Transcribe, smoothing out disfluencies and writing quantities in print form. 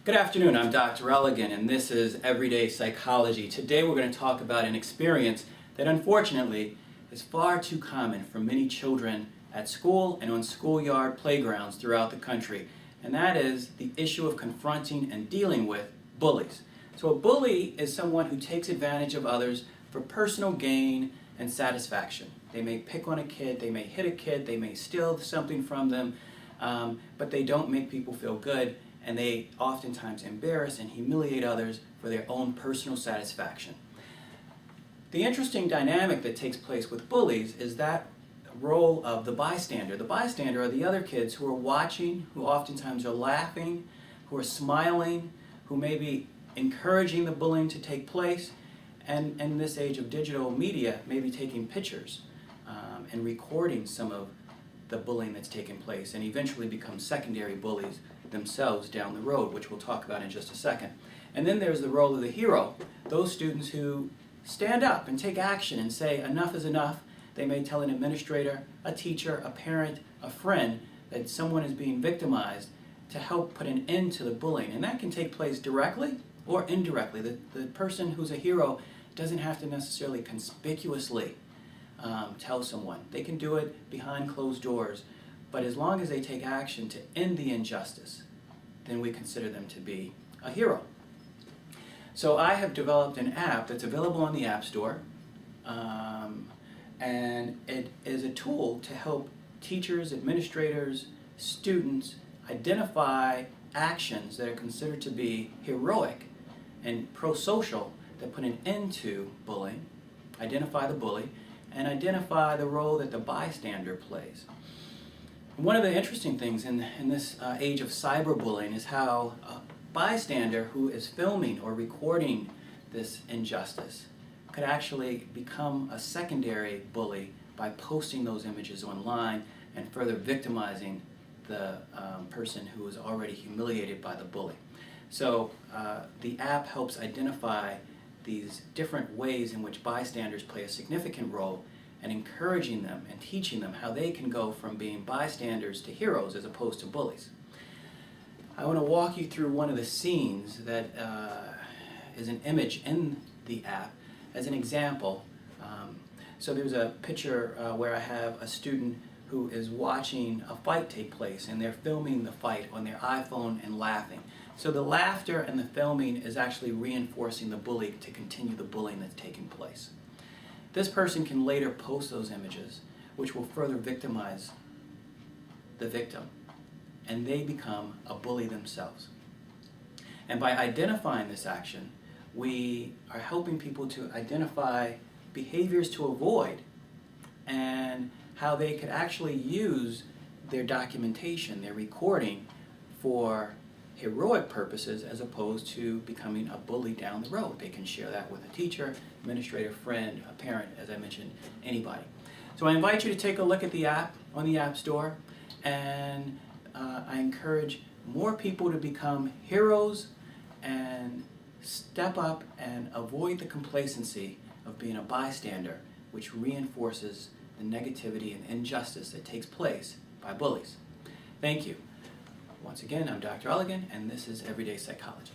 Good afternoon, I'm Dr. Elligan and this is Everyday Psychology. Today we're going to talk about an experience that unfortunately is far too common for many children at school and on schoolyard playgrounds throughout the country, and that is the issue of confronting and dealing with bullies. So a bully is someone who takes advantage of others for personal gain and satisfaction. They may pick on a kid, they may hit a kid, they may steal something from them, but they don't make people feel good, and they oftentimes embarrass and humiliate others for their own personal satisfaction. The interesting dynamic that takes place with bullies is that role of the bystander. The bystander are the other kids who are watching, who oftentimes are laughing, who are smiling, who may be encouraging the bullying to take place, and in this age of digital media, maybe taking pictures and recording some of the bullying that's taken place, and eventually become secondary bullies themselves down the road, which we'll talk about in just a second. And then there's the role of the hero, those students who stand up and take action and say enough is enough. They may tell an administrator, a teacher, a parent, a friend that someone is being victimized to help put an end to the bullying. And that can take place directly or indirectly. The person who's a hero doesn't have to necessarily conspicuously tell someone. They can do it behind closed doors, but as long as they take action to end the injustice, then we consider them to be a hero. So I have developed an app that's available on the App Store, and it is a tool to help teachers, administrators, students identify actions that are considered to be heroic and prosocial that put an end to bullying, identify the bully, and identify the role that the bystander plays. One of the interesting things in this age of cyberbullying is how a bystander who is filming or recording this injustice could actually become a secondary bully by posting those images online and further victimizing the person who is already humiliated by the bully. So the app helps identify these different ways in which bystanders play a significant role, and encouraging them and teaching them how they can go from being bystanders to heroes as opposed to bullies. I want to walk you through one of the scenes that is an image in the app as an example. So there's a picture where I have a student who is watching a fight take place, and they're filming the fight on their iPhone and laughing. So the laughter and the filming is actually reinforcing the bully to continue the bullying that's taking place. This person can later post those images, which will further victimize the victim, and they become a bully themselves. And by identifying this action, we are helping people to identify behaviors to avoid and how they could actually use their documentation, their recording, for heroic purposes as opposed to becoming a bully down the road. They can share that with a teacher, administrator, friend, a parent, as I mentioned, anybody. So I invite you to take a look at the app on the App Store, and I encourage more people to become heroes and step up and avoid the complacency of being a bystander, which reinforces the negativity and injustice that takes place by bullies. Thank you. Once again, I'm Dr. Elligan, and this is Everyday Psychology.